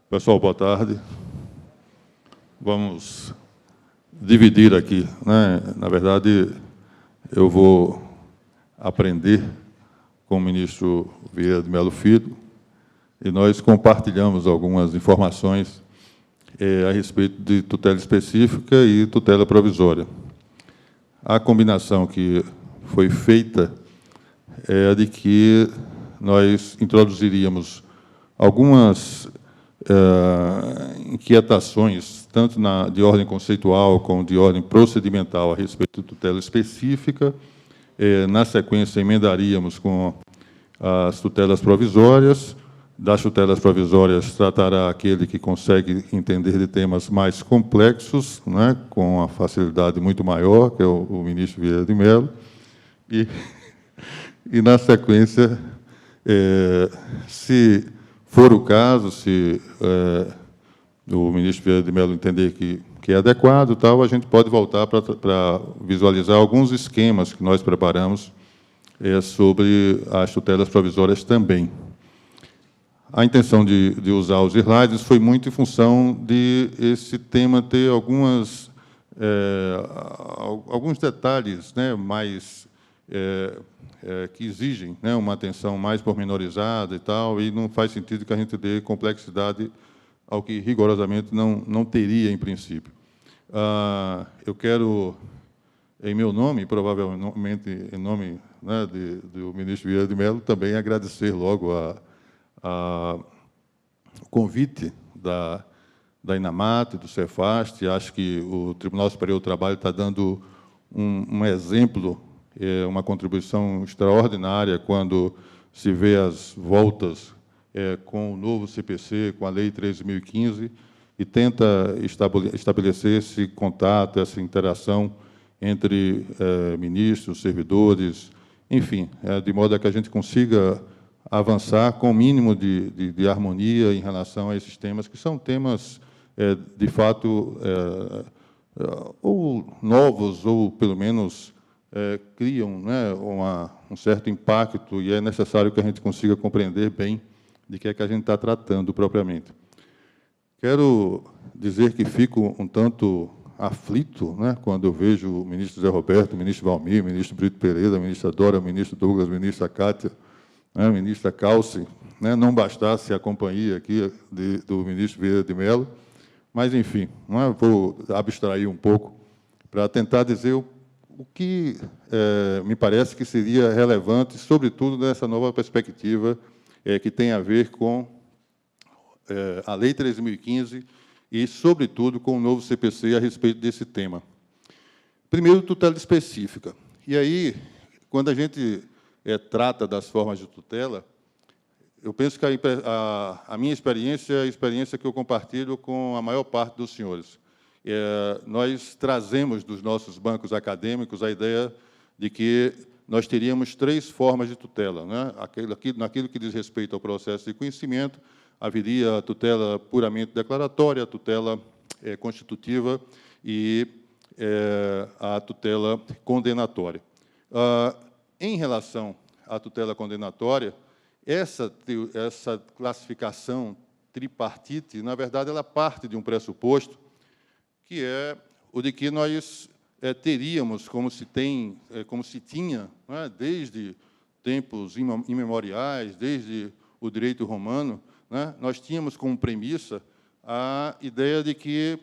Pessoal, boa tarde. Vamos dividir aqui, né? Na verdade, eu vou aprender com o ministro Vieira de Mello Filho e nós compartilhamos algumas informações a respeito de tutela específica e tutela provisória. A combinação que foi feita é a de que nós introduziríamos algumas inquietações, tanto de ordem conceitual como de ordem procedimental, a respeito de tutela específica. Na sequência, emendaríamos com as tutelas provisórias. Das tutelas provisórias, tratará aquele que consegue entender de temas mais complexos, né, com uma facilidade muito maior, que é o ministro Vieira de Mello. E na sequência, se for o caso, se o ministro Vieira de Mello entender que é adequado, tal, a gente pode voltar para visualizar alguns esquemas que nós preparamos sobre as tutelas provisórias também. A intenção de usar os slides foi muito em função de esse tema ter alguns detalhes, né, mais que exigem, né, uma atenção mais pormenorizada e tal, e não faz sentido que a gente dê complexidade ao que rigorosamente não teria em princípio. Eu quero, em meu nome, provavelmente em nome, né, do ministro Vieira de Mello, também agradecer logo o convite da Inamat, do Cefast. Acho que o Tribunal Superior do Trabalho está dando um exemplo, uma contribuição extraordinária quando se vê as voltas com o novo CPC, com a Lei 13.015, e tenta estabelecer esse contato, essa interação entre ministros, servidores, enfim, de modo a que a gente consiga avançar com o mínimo de harmonia em relação a esses temas, que são temas, de fato, ou novos, ou, pelo menos, criam, né, um certo impacto, e é necessário que a gente consiga compreender bem de que é que a gente está tratando propriamente. Quero dizer que fico um tanto aflito, né, quando eu vejo o ministro Zé Roberto, o ministro Valmir, o ministro Brito Pereira, a ministra Dora, o ministro Douglas, a ministra Cátia, a ministra Calce, né, não bastasse a companhia aqui do ministro Vieira de Mello, mas, enfim, vou abstrair um pouco para tentar dizer o que me parece que seria relevante, sobretudo nessa nova perspectiva que tem a ver com a Lei 13.015 e, sobretudo, com o novo CPC a respeito desse tema. Primeiro, tutela específica. E aí, quando a gente trata das formas de tutela, eu penso que a minha experiência é a experiência que eu compartilho com a maior parte dos senhores. Nós trazemos dos nossos bancos acadêmicos a ideia de que nós teríamos 3 formas de tutela, né? Naquilo que diz respeito ao processo de conhecimento, haveria a tutela puramente declaratória, a tutela constitutiva e a tutela condenatória. Em relação à tutela condenatória, essa classificação tripartite, na verdade, ela parte de um pressuposto, que é o de que nós teríamos, como se tinha, né, desde tempos imemoriais, desde o direito romano, né, nós tínhamos como premissa a ideia de que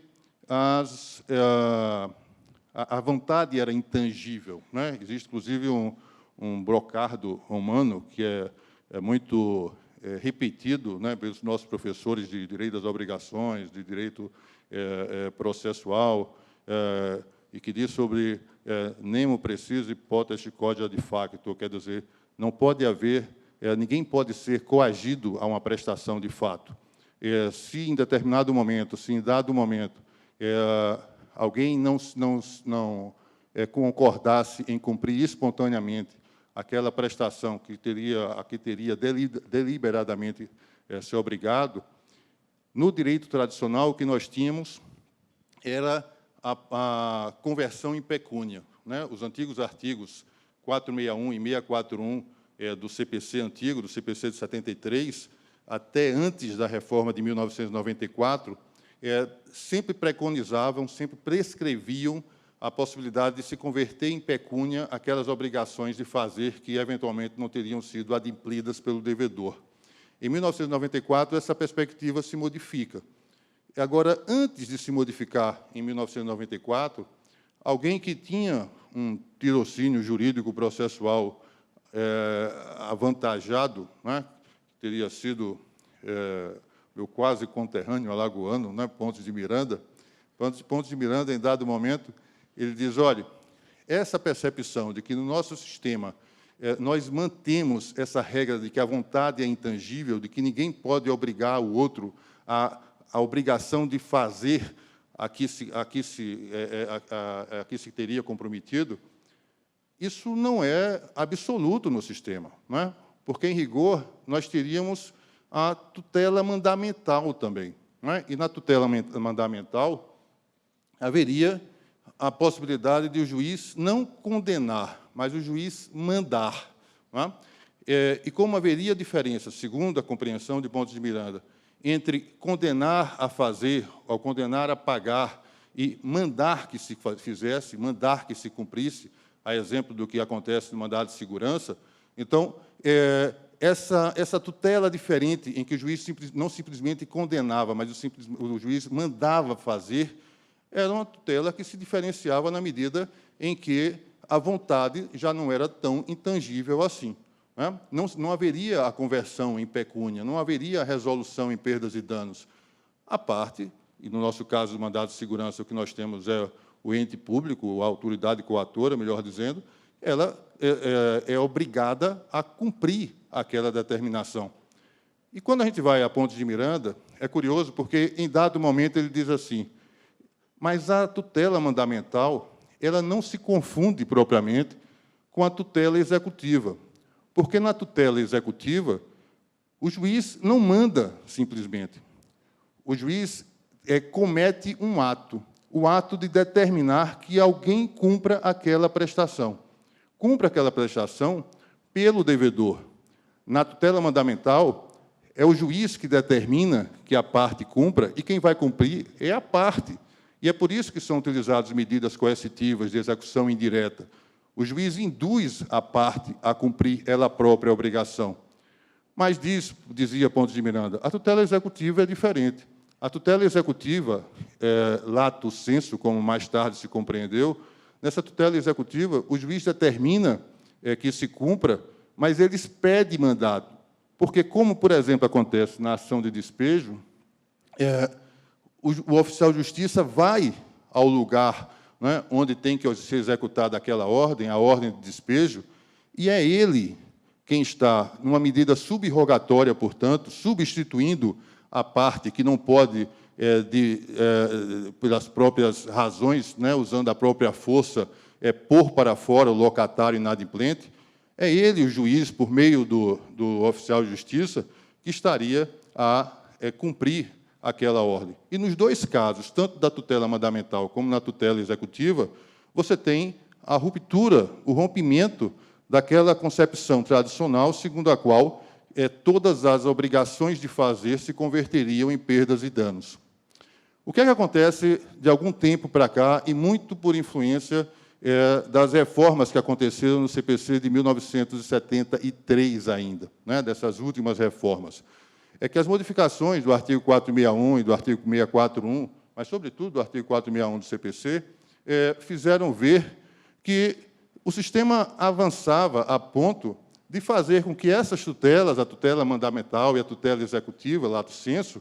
a vontade era intangível, né? Existe, inclusive, um brocardo romano que é muito repetido, né, pelos nossos professores de direito das obrigações, de direito processual, e que diz sobre nemo preciso hipótese causa de facto, quer dizer, não pode haver, ninguém pode ser coagido a uma prestação de fato. Se em determinado momento, se em dado momento, alguém não concordasse em cumprir espontaneamente aquela prestação que teria deliberadamente se obrigado, no direito tradicional, o que nós tínhamos era a conversão em pecúnia, né? Os antigos artigos 461 e 641 do CPC antigo, do CPC de 73, até antes da reforma de 1994, sempre preconizavam, sempre prescreviam a possibilidade de se converter em pecúnia aquelas obrigações de fazer que, eventualmente, não teriam sido adimplidas pelo devedor. Em 1994, essa perspectiva se modifica. Agora, antes de se modificar, em 1994, alguém que tinha um tirocínio jurídico processual avantajado, né, teria sido meu quase conterrâneo alagoano, né, Pontes de Miranda. Pontes de Miranda, em dado momento, ele diz, olha, essa percepção de que no nosso sistema nós mantemos essa regra de que a vontade é intangível, de que ninguém pode obrigar o outro a obrigação de fazer a que se teria comprometido, isso não é absoluto no sistema, não é? Porque, em rigor, nós teríamos a tutela mandamental também, não é? E, na tutela mandamental, haveria a possibilidade de o juiz não condenar, mas o juiz mandar. Não é? E como haveria diferença, segundo a compreensão de Pontes de Miranda, entre condenar a fazer, ou condenar a pagar, e mandar que se fizesse, mandar que se cumprisse, a exemplo do que acontece no mandado de segurança, então, essa tutela diferente, em que o juiz não simplesmente condenava, mas o juiz mandava fazer, era uma tutela que se diferenciava na medida em que a vontade já não era tão intangível assim. Né? Não haveria a conversão em pecúnia, não haveria a resolução em perdas e danos. A parte, e no nosso caso do mandado de segurança, o que nós temos é o ente público, a autoridade coatora, melhor dizendo, ela é obrigada a cumprir aquela determinação. E quando a gente vai a Pontes de Miranda, é curioso, porque, em dado momento, ele diz assim, mas a tutela mandamental ela não se confunde propriamente com a tutela executiva, porque, na tutela executiva, o juiz não manda simplesmente. O juiz comete um ato, o ato de determinar que alguém cumpra aquela prestação. Cumpra aquela prestação pelo devedor. Na tutela mandamental, é o juiz que determina que a parte cumpra, e quem vai cumprir é a parte. E é por isso que são utilizadas medidas coercitivas de execução indireta. O juiz induz a parte a cumprir ela própria a obrigação. Mas dizia Pontes de Miranda, a tutela executiva é diferente. A tutela executiva, lato sensu, como mais tarde se compreendeu, nessa tutela executiva, o juiz determina que se cumpra, mas ele expede mandado. Porque, como, por exemplo, acontece na ação de despejo, o oficial de justiça vai ao lugar, né, onde tem que ser executada aquela ordem, a ordem de despejo, e é ele quem está, numa medida subrogatória, portanto, substituindo a parte que não pode, pelas próprias razões, né, usando a própria força, pôr para fora o locatário inadimplente, é ele, o juiz, por meio do oficial de justiça, que estaria a cumprir aquela ordem. E, nos dois casos, tanto da tutela mandamental como na tutela executiva, você tem a ruptura, o rompimento daquela concepção tradicional segundo a qual todas as obrigações de fazer se converteriam em perdas e danos. O que é que acontece de algum tempo para cá, e muito por influência das reformas que aconteceram no CPC de 1973 ainda, né, dessas últimas reformas? É que as modificações do artigo 461 e do artigo 641, mas, sobretudo, do artigo 461 do CPC, fizeram ver que o sistema avançava a ponto de fazer com que essas tutelas, a tutela mandamental e a tutela executiva, lato sensu,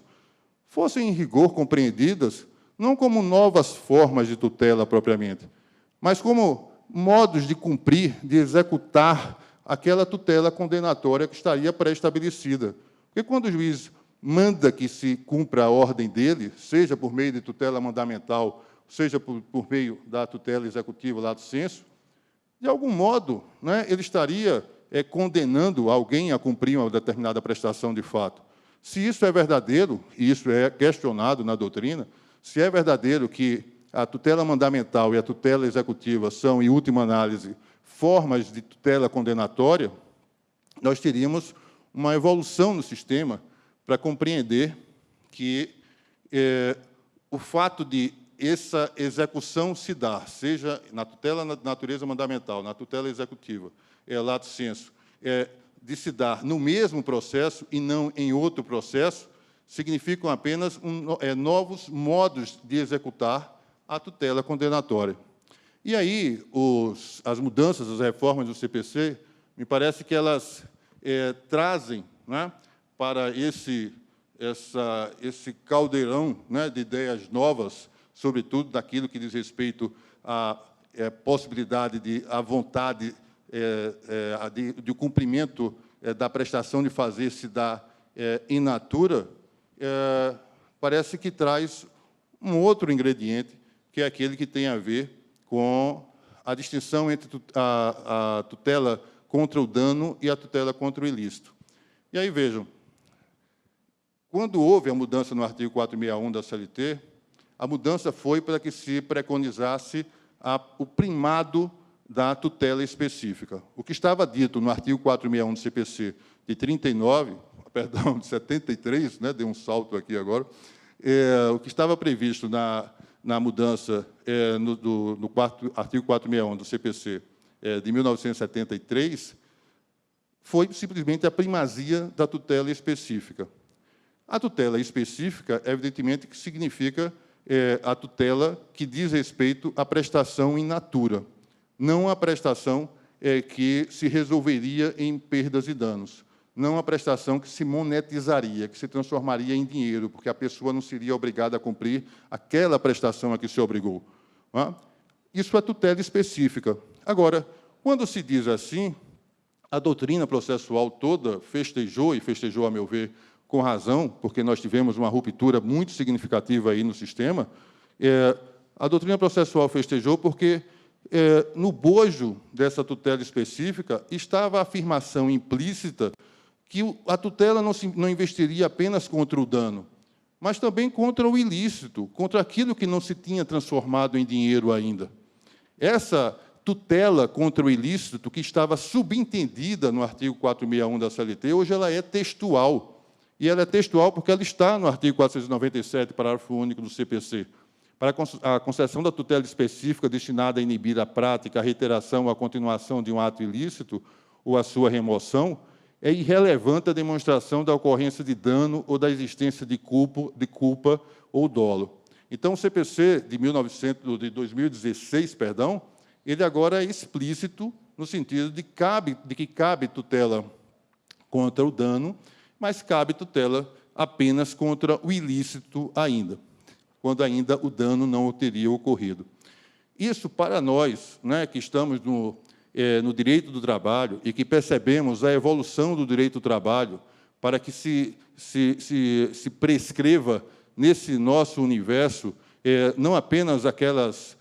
fossem, em rigor, compreendidas não como novas formas de tutela propriamente, mas como modos de cumprir, de executar aquela tutela condenatória que estaria pré-estabelecida. Porque, quando o juiz manda que se cumpra a ordem dele, seja por meio de tutela mandamental, seja por meio da tutela executiva, lato sensu, de algum modo, né, ele estaria condenando alguém a cumprir uma determinada prestação de fato. Se isso é verdadeiro, e isso é questionado na doutrina, se é verdadeiro que a tutela mandamental e a tutela executiva são, em última análise, formas de tutela condenatória, nós teríamos uma evolução no sistema para compreender que o fato de essa execução se dar, seja na tutela na natureza mandamental, na tutela executiva, lato sensu, de se dar no mesmo processo e não em outro processo, significam apenas novos modos de executar a tutela condenatória. E aí, as mudanças, as reformas do CPC, me parece que elas trazem, né, para esse caldeirão, né, de ideias novas, sobretudo daquilo que diz respeito à possibilidade à vontade de cumprimento da prestação de fazer se dar in natura, parece que traz um outro ingrediente, que é aquele que tem a ver com a distinção entre a tutela contra o dano e a tutela contra o ilícito. E aí, vejam, quando houve a mudança no artigo 461 da CLT, a mudança foi para que se preconizasse o primado da tutela específica. O que estava dito no artigo 461 do CPC de 39, perdão, de 73, né, dei um salto aqui agora, o que estava previsto na mudança no artigo 461 do CPC de 1973 foi simplesmente a primazia da tutela específica. A tutela específica, evidentemente, que significa a tutela que diz respeito à prestação in natura, não a prestação que se resolveria em perdas e danos, não a prestação que se monetizaria, que se transformaria em dinheiro, porque a pessoa não seria obrigada a cumprir aquela prestação a que se obrigou. Não é? Isso é tutela específica. Agora, quando se diz assim, a doutrina processual toda festejou, e festejou, a meu ver, com razão, porque nós tivemos uma ruptura muito significativa aí no sistema, a doutrina processual festejou porque, no bojo dessa tutela específica, estava a afirmação implícita que a tutela não investiria apenas contra o dano, mas também contra o ilícito, contra aquilo que não se tinha transformado em dinheiro ainda. Essa tutela contra o ilícito, que estava subentendida no artigo 461 da CLT, hoje ela é textual. E ela é textual porque ela está no artigo 497, parágrafo único do CPC. Para a concessão da tutela específica destinada a inibir a prática, a reiteração ou a continuação de um ato ilícito ou a sua remoção, é irrelevante a demonstração da ocorrência de dano ou da existência de culpa ou dolo. Então, o CPC de 2016, perdão, ele agora é explícito no sentido de que cabe tutela contra o dano, mas cabe tutela apenas contra o ilícito ainda, quando ainda o dano não teria ocorrido. Isso, para nós, né, que estamos no direito do trabalho e que percebemos a evolução do direito do trabalho para que se prescreva nesse nosso universo não apenas aquelas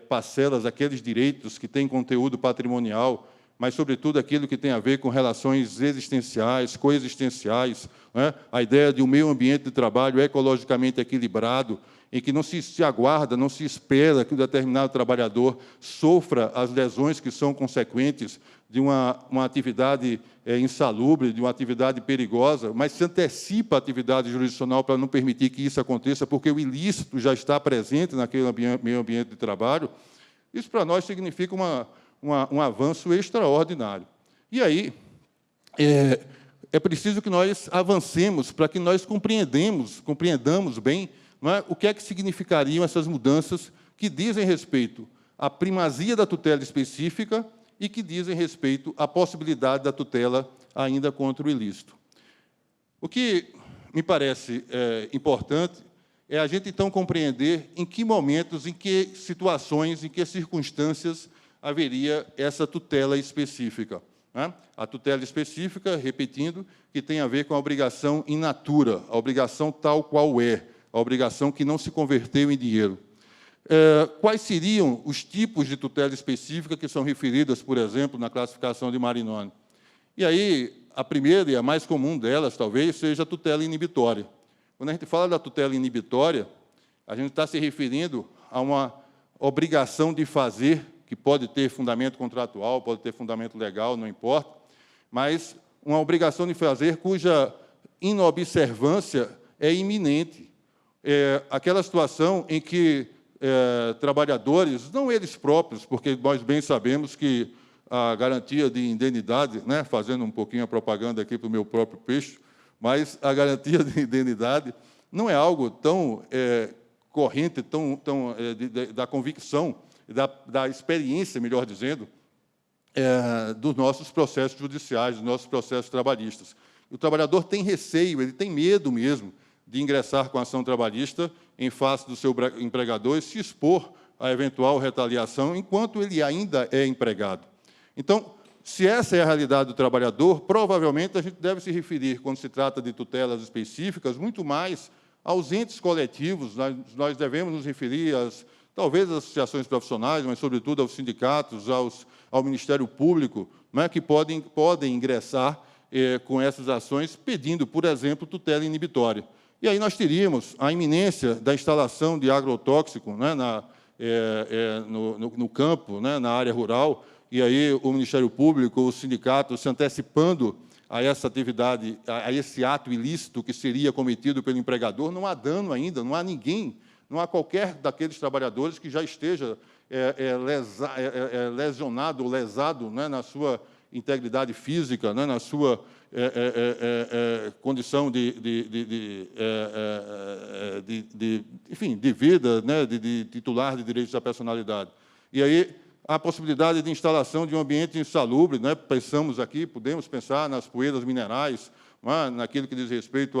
parcelas, aqueles direitos que têm conteúdo patrimonial, mas, sobretudo, aquilo que tem a ver com relações existenciais, coexistenciais, né? A ideia de um meio ambiente de trabalho ecologicamente equilibrado, em que não se aguarda, não se espera que o determinado trabalhador sofra as lesões que são consequentes de uma atividade insalubre, de uma atividade perigosa, mas se antecipa a atividade jurisdicional para não permitir que isso aconteça, porque o ilícito já está presente naquele meio ambiente de trabalho. Isso, para nós, significa um avanço extraordinário. E aí, é preciso que nós avancemos para que nós compreendamos bem, não é, o que é que significariam essas mudanças que dizem respeito à primazia da tutela específica e que dizem respeito à possibilidade da tutela ainda contra o ilícito. O que me parece importante é a gente, então, compreender em que momentos, em que situações, em que circunstâncias haveria essa tutela específica. Né? A tutela específica, repetindo, que tem a ver com a obrigação in natura, a obrigação tal qual é, a obrigação que não se converteu em dinheiro. Quais seriam os tipos de tutela específica que são referidas, por exemplo, na classificação de Marinoni? E aí, a primeira e a mais comum delas, talvez, seja a tutela inibitória. Quando a gente fala da tutela inibitória, a gente está se referindo a uma obrigação de fazer, que pode ter fundamento contratual, pode ter fundamento legal, não importa, mas uma obrigação de fazer cuja inobservância é iminente. Aquela situação em que trabalhadores, não eles próprios, porque nós bem sabemos que a garantia de indenidade, né, fazendo um pouquinho a propaganda aqui para o meu próprio peixe, mas a garantia de indenidade não é algo tão corrente, da convicção, da experiência, melhor dizendo, dos nossos processos judiciais, dos nossos processos trabalhistas. O trabalhador tem receio, ele tem medo mesmo de ingressar com a ação trabalhista em face do seu empregador e se expor a eventual retaliação enquanto ele ainda é empregado. Então, se essa é a realidade do trabalhador, provavelmente a gente deve se referir, quando se trata de tutelas específicas, muito mais aos entes coletivos. Nós devemos nos referir, talvez, às associações profissionais, mas, sobretudo, aos sindicatos, ao Ministério Público, né, que podem ingressar com essas ações, pedindo, por exemplo, tutela inibitória. E aí nós teríamos a iminência da instalação de agrotóxico, né, no campo, né, na área rural, e aí o Ministério Público, o sindicato, se antecipando a essa atividade, a esse ato ilícito que seria cometido pelo empregador. Não há dano ainda, não há ninguém, não há qualquer daqueles trabalhadores que já esteja lesionado ou lesado, né, na sua integridade física, né, na sua condição enfim, de vida, né, de titular de direitos da personalidade. E aí a possibilidade de instalação de um ambiente insalubre, né, pensamos aqui, podemos pensar nas poeiras minerais, né, naquilo que diz respeito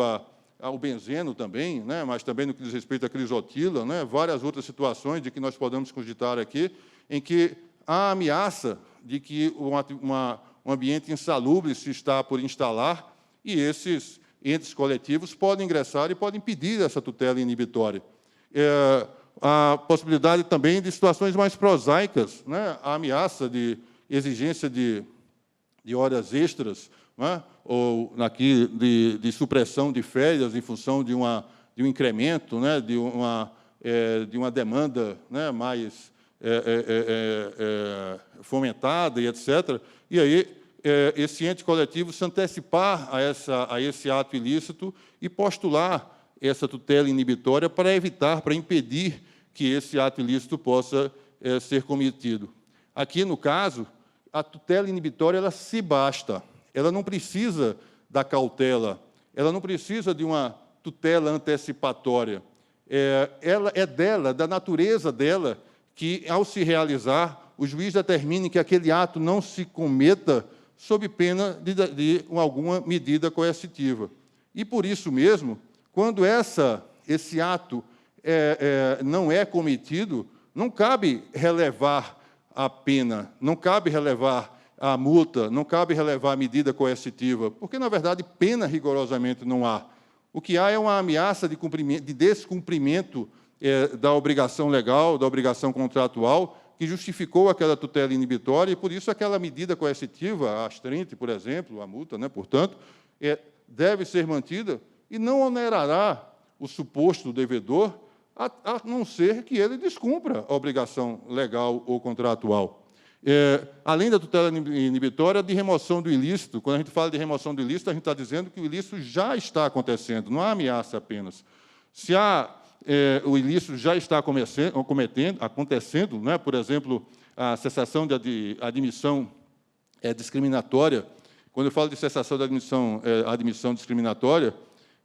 ao benzeno também, né, mas também no que diz respeito à crisotila, né, várias outras situações de que nós podemos cogitar aqui, em que há ameaça de que um ambiente insalubre se está por instalar, e esses entes coletivos podem ingressar e podem pedir essa tutela inibitória. A possibilidade também de situações mais prosaicas, né, a ameaça de exigência de horas extras, né, ou de supressão de férias em função de um incremento, né, de uma demanda, né, mais fomentada e etc. E aí esse ente coletivo se antecipar a esse ato ilícito e postular essa tutela inibitória para evitar, para impedir que esse ato ilícito possa ser cometido. Aqui, no caso, a tutela inibitória ela se basta, ela não precisa da cautela, ela não precisa de uma tutela antecipatória. Ela é dela, da natureza dela, que, ao se realizar, o juiz determine que aquele ato não se cometa sob pena de alguma medida coercitiva. E, por isso mesmo, quando esse ato não é cometido, não cabe relevar a pena, não cabe relevar a multa, não cabe relevar a medida coercitiva, porque, na verdade, pena rigorosamente não há. O que há é uma ameaça de descumprimento da obrigação legal, da obrigação contratual, que justificou aquela tutela inibitória, e, por isso, aquela medida coercitiva, a astrente, por exemplo, a multa, né, portanto, deve ser mantida e não onerará o suposto devedor, a não ser que ele descumpra a obrigação legal ou contratual. Além da tutela inibitória, de remoção do ilícito. Quando a gente fala de remoção do ilícito, a gente está dizendo que o ilícito já está acontecendo, não há ameaça apenas. Se o ilícito já está acontecendo, né, por exemplo, a cessação de admissão discriminatória. Quando eu falo de cessação de admissão discriminatória,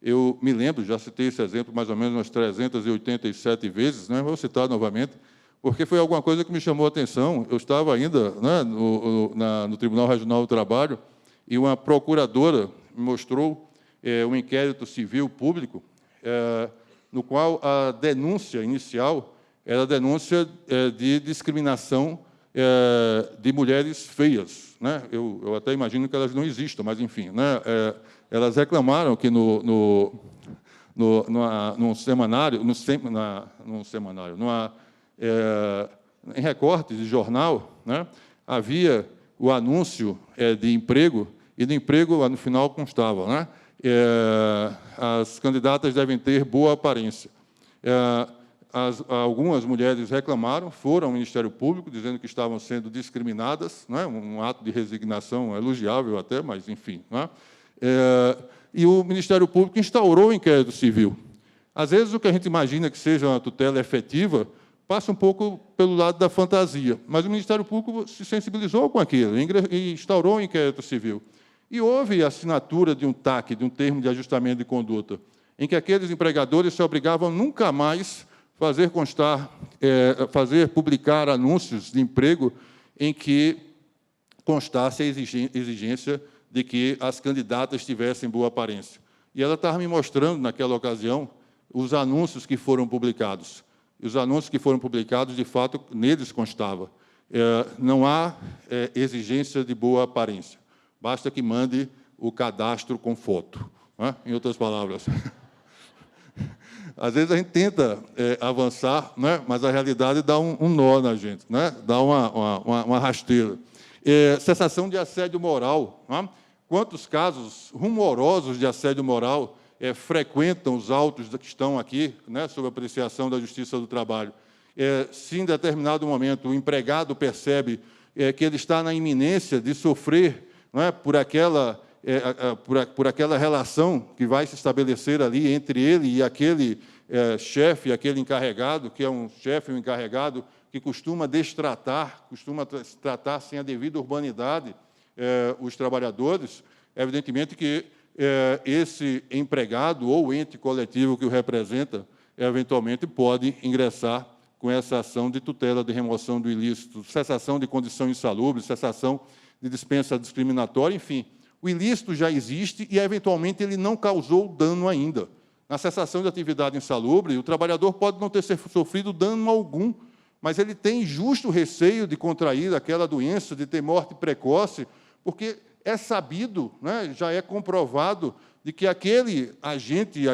eu me lembro, já citei esse exemplo mais ou menos umas 387 vezes, né, vou citar novamente, porque foi alguma coisa que me chamou a atenção. Eu estava ainda, né, no Tribunal Regional do Trabalho, e uma procuradora me mostrou um inquérito civil público, no qual a denúncia inicial era a denúncia de discriminação de mulheres feias, né? Eu até imagino que elas não existam, mas, enfim, né? Elas reclamaram que num semanário, em recortes de jornal, né, havia o anúncio de emprego, e do emprego, no final, constava, né, as candidatas devem ter boa aparência. Algumas mulheres reclamaram, foram ao Ministério Público, dizendo que estavam sendo discriminadas, né, um ato de resignação elogiável até, mas, enfim. Né, e o Ministério Público instaurou o inquérito civil. Às vezes, o que a gente imagina que seja uma tutela efetiva passa um pouco pelo lado da fantasia, mas o Ministério Público se sensibilizou com aquilo e instaurou o inquérito civil. E houve a assinatura de um TAC, de um termo de ajustamento de conduta, em que aqueles empregadores se obrigavam a nunca mais fazer publicar anúncios de emprego em que constasse a exigência de que as candidatas tivessem boa aparência. E ela estava me mostrando, naquela ocasião, os anúncios que foram publicados. E os anúncios que foram publicados, de fato, neles constava. Não há exigência de boa aparência. Basta que mande o cadastro com foto. Né? Em outras palavras. Às vezes a gente tenta avançar, né? Mas a realidade dá um nó na gente, né? Dá uma rasteira. Cessação de assédio moral. Né? Quantos casos rumorosos de assédio moral frequentam os autos que estão aqui, né, sob apreciação da Justiça do Trabalho? Se, em determinado momento, o empregado percebe que ele está na iminência de sofrer, não é, por aquela relação que vai se estabelecer ali entre ele e aquele chefe, aquele encarregado, que é um chefe, um encarregado, que costuma destratar, costuma tratar sem a devida urbanidade os trabalhadores, evidentemente que esse empregado ou o ente coletivo que o representa, eventualmente pode ingressar com essa ação de tutela de remoção do ilícito, cessação de condição insalubre, cessação de dispensa discriminatória, enfim. O ilícito já existe e, eventualmente, ele não causou dano ainda. Na cessação de atividade insalubre, o trabalhador pode não ter sofrido dano algum, mas ele tem justo receio de contrair aquela doença, de ter morte precoce, porque é sabido, né, já é comprovado, de que aquele agente,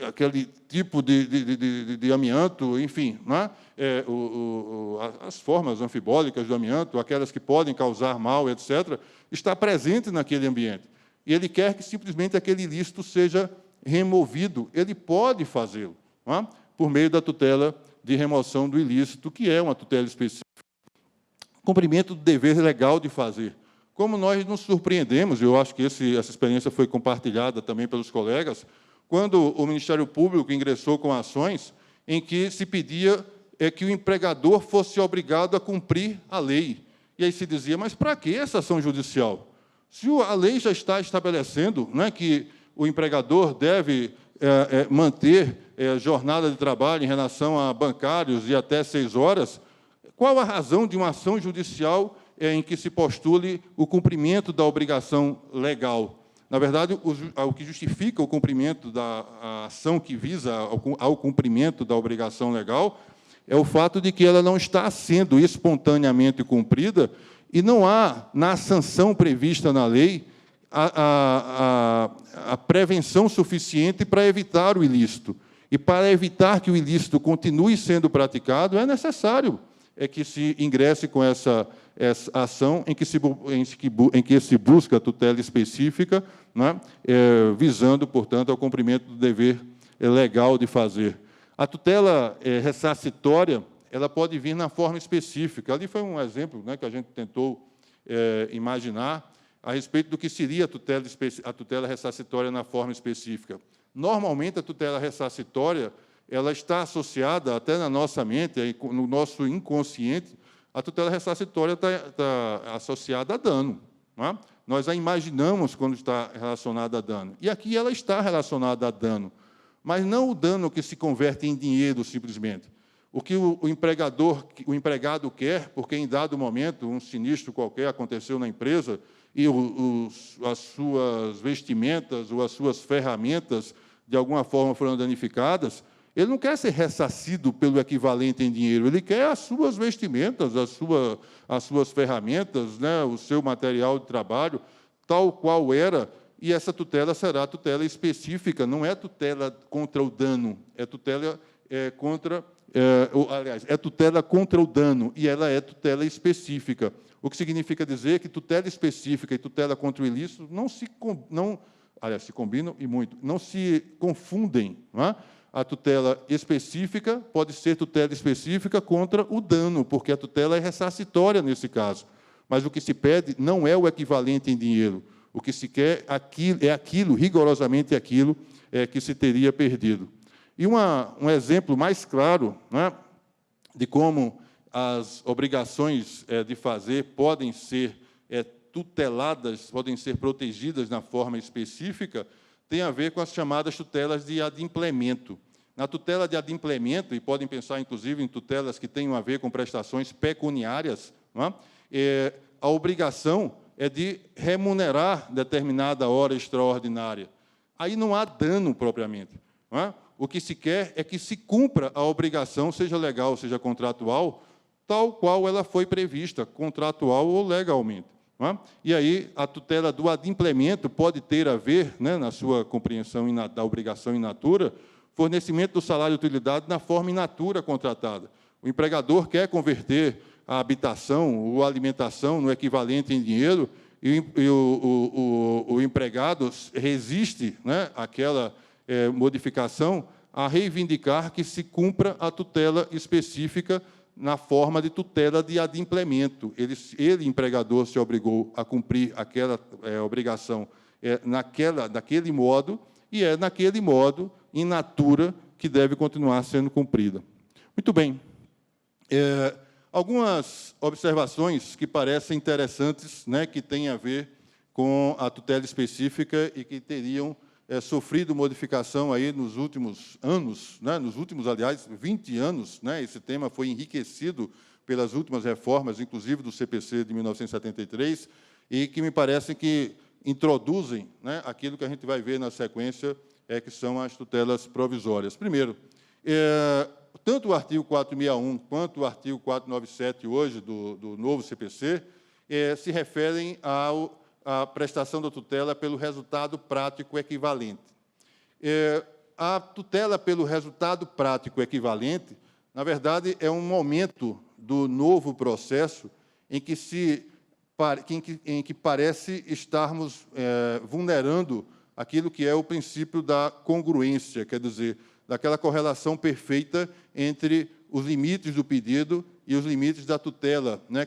aquele tipo de amianto, enfim, né, as formas anfibólicas do amianto, aquelas que podem causar mal, etc., está presente naquele ambiente. E ele quer que simplesmente aquele ilícito seja removido. Ele pode fazê-lo, né, por meio da tutela de remoção do ilícito, que é uma tutela específica. Cumprimento do dever legal de fazer. Como nós nos surpreendemos, eu acho que essa experiência foi compartilhada também pelos colegas, quando o Ministério Público ingressou com ações em que se pedia que o empregador fosse obrigado a cumprir a lei. E aí se dizia, mas para que essa ação judicial? Se a lei já está estabelecendo, né, que o empregador deve manter jornada de trabalho em relação a bancários e até 6 horas, qual a razão de uma ação judicial em que se postule o cumprimento da obrigação legal? Na verdade, o que justifica o cumprimento da ação que visa ao cumprimento da obrigação legal é o fato de que ela não está sendo espontaneamente cumprida e não há, na sanção prevista na lei, a prevenção suficiente para evitar o ilícito. E, para evitar que o ilícito continue sendo praticado, é necessário que se ingresse com essa ação em que se busca a tutela específica, né, visando, portanto, ao cumprimento do dever legal de fazer. A tutela ressarcitória, ela pode vir na forma específica. Ali foi um exemplo, né, que a gente tentou imaginar a respeito do que seria a tutela ressarcitória na forma específica. Normalmente, a tutela ressarcitória ela está associada, até na nossa mente, no nosso inconsciente, a tutela ressarcitória está associada a dano. Não é? Nós a imaginamos quando está relacionada a dano. E aqui ela está relacionada a dano, mas não o dano que se converte em dinheiro, simplesmente. O que o empregado quer, porque, em dado momento, um sinistro qualquer aconteceu na empresa e as suas vestimentas ou as suas ferramentas, de alguma forma, foram danificadas, ele não quer ser ressarcido pelo equivalente em dinheiro, ele quer as suas vestimentas, as suas ferramentas, né, o seu material de trabalho, tal qual era, e essa tutela será tutela específica, não é tutela contra o dano, é tutela é tutela contra o dano, e ela é tutela específica. O que significa dizer que tutela específica e tutela contra o ilícito se combinam e muito, não se confundem, não é? A tutela específica pode ser tutela específica contra o dano, porque a tutela é ressarcitória nesse caso. Mas o que se pede não é o equivalente em dinheiro. O que se quer é aquilo, rigorosamente aquilo que se teria perdido. E um exemplo mais claro, né, de como as obrigações de fazer podem ser tuteladas, podem ser protegidas na forma específica, tem a ver com as chamadas tutelas de adimplemento. Na tutela de adimplemento, e podem pensar, inclusive, em tutelas que tenham a ver com prestações pecuniárias, não é? A obrigação é de remunerar determinada hora extraordinária. Aí não há dano propriamente. Não é? O que se quer é que se cumpra a obrigação, seja legal, seja contratual, tal qual ela foi prevista, contratual ou legalmente. Não é? E aí a tutela do adimplemento pode ter a ver, né, na sua compreensão da obrigação in natura, fornecimento do salário de utilidade na forma in natura contratada. O empregador quer converter a habitação ou a alimentação no equivalente em dinheiro e o empregado resiste, né, àquela modificação a reivindicar que se cumpra a tutela específica na forma de tutela de adimplemento. Ele, empregador, se obrigou a cumprir aquela obrigação naquele modo, e é naquele modo, in natura, que deve continuar sendo cumprida. Muito bem. Algumas observações que parecem interessantes, né, que têm a ver com a tutela específica e que teriam sofrido modificação aí nos últimos anos, né, aliás, 20 anos, né, esse tema foi enriquecido pelas últimas reformas, inclusive do CPC de 1973, e que me parecem que introduzem, né, aquilo que a gente vai ver na sequência, que são as tutelas provisórias. Primeiro, tanto o artigo 461 quanto o artigo 497, hoje, do novo CPC, se referem à prestação da tutela pelo resultado prático equivalente. A tutela pelo resultado prático equivalente, na verdade, é um momento do novo processo em que parece estarmos vulnerando aquilo que é o princípio da congruência, quer dizer, daquela correlação perfeita entre os limites do pedido e os limites da tutela, né,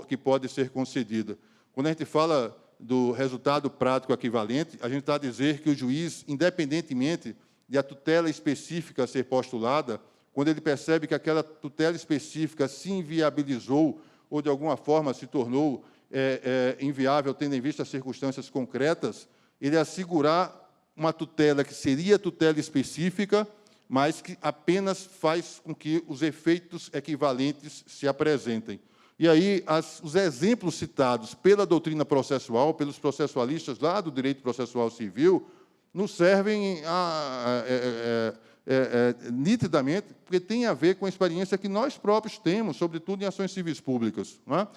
que pode ser concedida. Quando a gente fala do resultado prático equivalente, a gente está a dizer que o juiz, independentemente de a tutela específica ser postulada, quando ele percebe que aquela tutela específica se inviabilizou ou, de alguma forma, se tornou inviável, tendo em vista as circunstâncias concretas, ele assegurar uma tutela que seria tutela específica, mas que apenas faz com que os efeitos equivalentes se apresentem. E aí, os exemplos citados pela doutrina processual, pelos processualistas lá do direito processual civil, nos servem nitidamente, porque tem a ver com a experiência que nós próprios temos, sobretudo em ações civis públicas. Não é?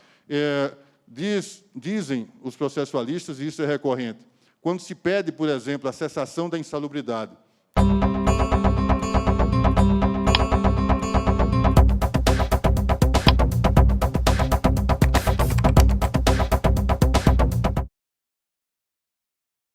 Dizem os processualistas, e isso é recorrente, quando se pede, por exemplo, a cessação da insalubridade,